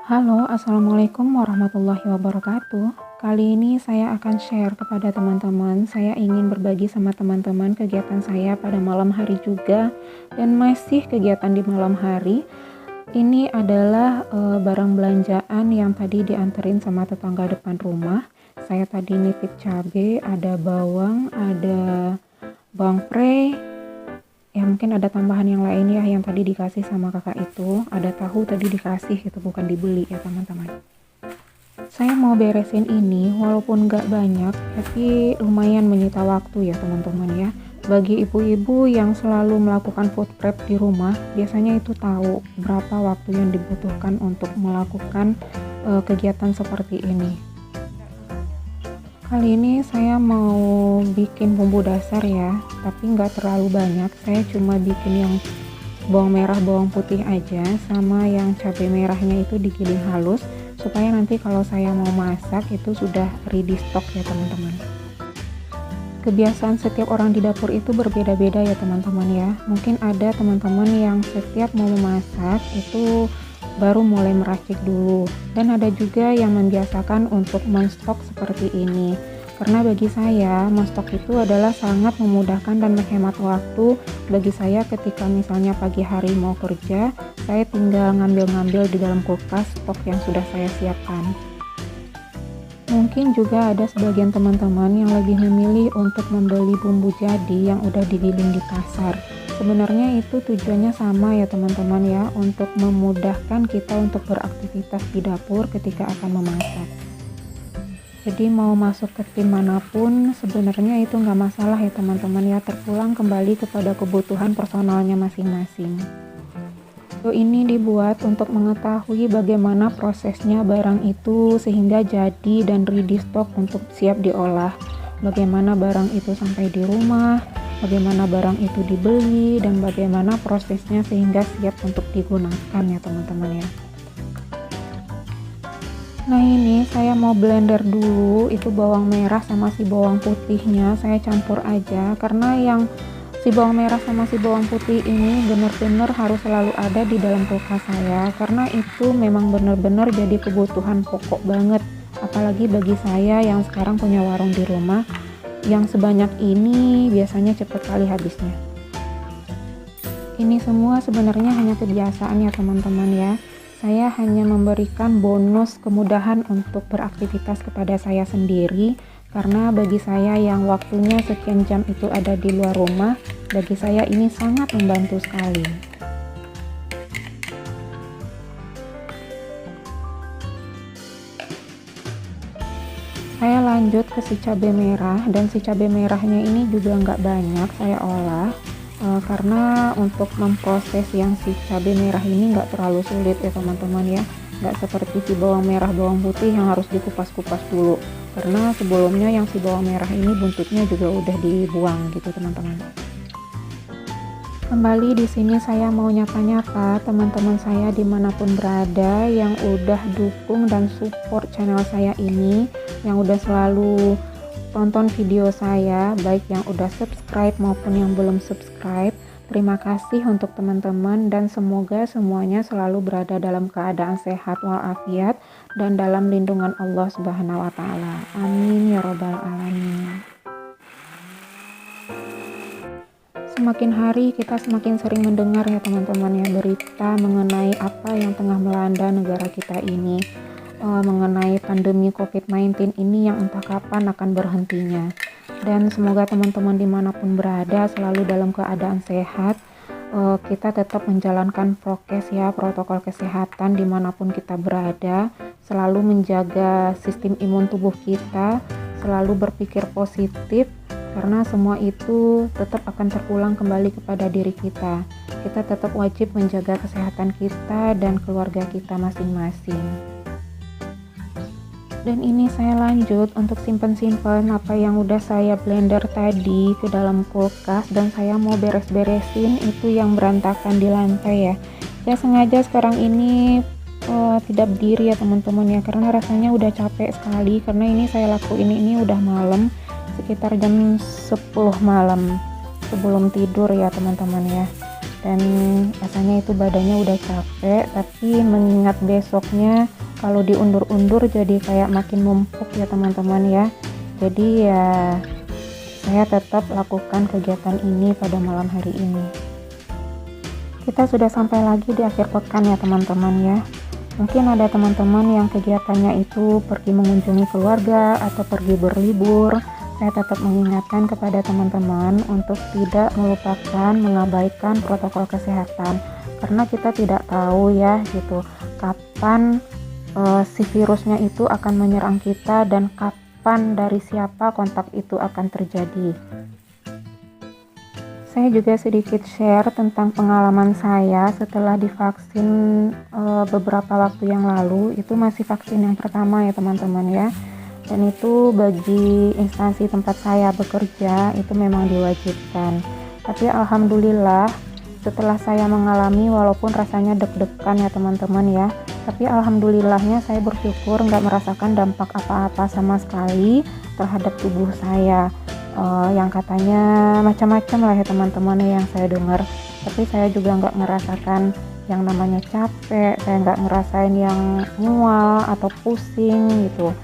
Halo, Assalamualaikum warahmatullahi wabarakatuh. Kali ini saya akan share kepada teman-teman. Saya ingin berbagi sama teman-teman kegiatan saya pada malam hari juga dan masih kegiatan di malam hari. Ini adalah barang belanjaan yang tadi dianterin sama tetangga depan rumah. Saya tadi nitip cabai, ada bawang, ada bawang prei. Ya mungkin ada tambahan yang lain ya yang tadi dikasih sama kakak itu. Ada tahu tadi dikasih gitu, bukan dibeli ya teman-teman. Saya mau beresin ini walaupun gak banyak, tapi lumayan menyita waktu ya teman-teman ya. Bagi ibu-ibu yang selalu melakukan food prep di rumah, biasanya itu tahu berapa waktu yang dibutuhkan untuk melakukan kegiatan seperti ini. Kali ini saya mau bikin bumbu dasar ya, tapi nggak terlalu banyak. Saya cuma bikin yang bawang merah, bawang putih aja, sama yang cabai merahnya itu digiling halus, supaya nanti kalau saya mau masak itu sudah ready stock ya teman-teman. Kebiasaan setiap orang di dapur itu berbeda-beda ya teman-teman ya. Mungkin ada teman-teman yang setiap mau memasak itu baru mulai meracik dulu, dan ada juga yang membiasakan untuk menstok seperti ini. Karena bagi saya menstok itu adalah sangat memudahkan dan menghemat waktu. Bagi saya ketika misalnya pagi hari mau kerja, saya tinggal ngambil-ngambil di dalam kulkas stok yang sudah saya siapkan. Mungkin juga ada sebagian teman-teman yang lebih memilih untuk membeli bumbu jadi yang udah digiling di pasar. Sebenarnya itu tujuannya sama ya teman-teman ya, untuk memudahkan kita untuk beraktivitas di dapur ketika akan memasak. Jadi mau masuk ke tim manapun sebenarnya itu nggak masalah ya teman-teman ya, terpulang kembali kepada kebutuhan personalnya masing-masing. Video ini dibuat untuk mengetahui bagaimana prosesnya barang itu sehingga jadi dan ready stock untuk siap diolah. Bagaimana barang itu sampai di rumah, bagaimana barang itu dibeli, dan bagaimana prosesnya sehingga siap untuk digunakan ya teman-teman ya. Nah ini saya mau blender dulu, itu bawang merah sama si bawang putihnya saya campur aja, karena yang si bawang merah sama si bawang putih ini benar-benar harus selalu ada di dalam kulkas saya, karena itu memang benar-benar jadi kebutuhan pokok banget, apalagi bagi saya yang sekarang punya warung di rumah. Yang sebanyak ini biasanya cepat kali habisnya. Ini semua sebenarnya hanya kebiasaan ya teman-teman ya. Saya hanya memberikan bonus kemudahan untuk beraktivitas kepada saya sendiri, karena bagi saya yang waktunya sekian jam itu ada di luar rumah, bagi saya ini sangat membantu sekali. Saya lanjut ke si cabai merah, dan si cabai merahnya ini juga nggak banyak saya olah, karena untuk memproses yang si cabai merah ini nggak terlalu sulit ya teman-teman ya, nggak seperti si bawang merah bawang putih yang harus dikupas-kupas dulu, karena sebelumnya yang si bawang merah ini buntutnya juga udah dibuang gitu teman-teman. Kembali di sini saya mau nyapa-nyapa teman-teman saya dimanapun berada yang udah dukung dan support channel saya ini, yang udah selalu tonton video saya, baik yang udah subscribe maupun yang belum subscribe. Terima kasih untuk teman-teman, dan semoga semuanya selalu berada dalam keadaan sehat walafiat dan dalam lindungan Allah Subhanahu wa taala. Amin ya robbal alamin. Semakin hari kita semakin sering mendengar ya teman-teman ya, berita mengenai apa yang tengah melanda negara kita ini, mengenai pandemi COVID-19 ini yang entah kapan akan berhentinya. Dan semoga teman-teman dimanapun berada selalu dalam keadaan sehat. Kita tetap menjalankan prokes ya, protokol kesehatan dimanapun kita berada, selalu menjaga sistem imun tubuh kita, selalu berpikir positif, karena semua itu tetap akan terulang kembali kepada diri kita. Kita tetap wajib menjaga kesehatan kita dan keluarga kita masing-masing. Dan ini saya lanjut untuk simpen-simpen apa yang udah saya blender tadi ke dalam kulkas, dan saya mau beres-beresin itu yang berantakan di lantai ya. Saya sengaja sekarang ini tidak berdiri ya teman-teman ya, karena rasanya udah capek sekali, karena ini saya lakuin ini udah malam, sekitar jam 10 malam sebelum tidur ya teman-teman ya. dan rasanya itu badannya udah capek, tapi mengingat besoknya kalau diundur-undur jadi kayak makin numpuk ya teman-teman ya. Jadi ya saya tetap lakukan kegiatan ini pada malam hari ini. Kita sudah sampai lagi di akhir pekan ya teman-teman ya. Mungkin ada teman-teman yang kegiatannya itu pergi mengunjungi keluarga atau pergi berlibur. Saya tetap mengingatkan kepada teman-teman untuk tidak melupakan, mengabaikan protokol kesehatan. Karena kita tidak tahu ya gitu, kapan si virusnya itu akan menyerang kita dan kapan dari siapa kontak itu akan terjadi. Saya juga sedikit share tentang pengalaman saya setelah divaksin beberapa waktu yang lalu. Itu masih vaksin yang pertama ya teman-teman ya. Dan itu bagi instansi tempat saya bekerja itu memang diwajibkan. Tapi alhamdulillah setelah saya mengalami, walaupun rasanya deg-degan ya teman-teman ya, tapi alhamdulillahnya saya bersyukur nggak merasakan dampak apa-apa sama sekali terhadap tubuh saya. Yang katanya macam-macam lah ya teman-teman yang saya dengar, tapi saya juga nggak ngerasakan yang namanya capek, saya nggak ngerasain yang mual atau pusing gitu.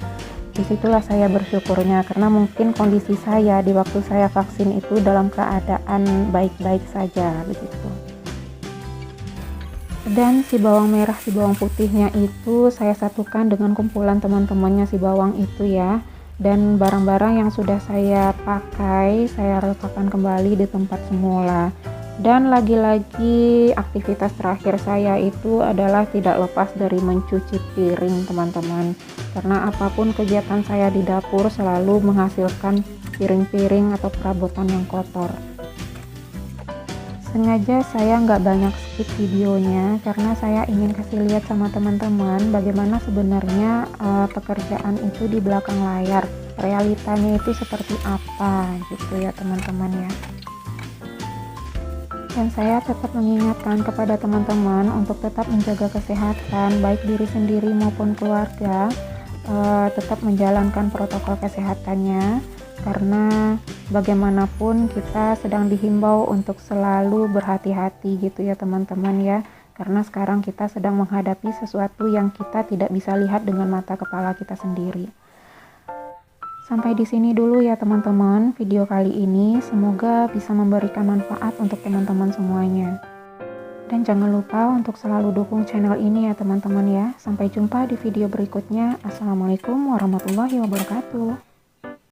Disitulah saya bersyukurnya, karena mungkin kondisi saya di waktu saya vaksin itu dalam keadaan baik-baik saja begitu. Dan si bawang merah, si bawang putihnya itu saya satukan dengan kumpulan teman-temannya si bawang itu ya. Dan barang-barang yang sudah saya pakai saya letakkan kembali di tempat semula. Dan lagi-lagi aktivitas terakhir saya itu adalah tidak lepas dari mencuci piring teman-teman, karena apapun kegiatan saya di dapur selalu menghasilkan piring-piring atau perabotan yang kotor. Sengaja saya nggak banyak skip videonya karena saya ingin kasih lihat sama teman-teman bagaimana sebenarnya pekerjaan itu di belakang layar, realitanya itu seperti apa gitu ya teman-teman ya. Dan saya tetap mengingatkan kepada teman-teman untuk tetap menjaga kesehatan baik diri sendiri maupun keluarga, tetap menjalankan protokol kesehatannya. Karena bagaimanapun kita sedang dihimbau untuk selalu berhati-hati gitu ya teman-teman ya, karena sekarang kita sedang menghadapi sesuatu yang kita tidak bisa lihat dengan mata kepala kita sendiri. Sampai di sini dulu ya teman-teman video kali ini, semoga bisa memberikan manfaat untuk teman-teman semuanya. Dan jangan lupa untuk selalu dukung channel ini ya teman-teman ya. Sampai jumpa di video berikutnya. Assalamualaikum warahmatullahi wabarakatuh.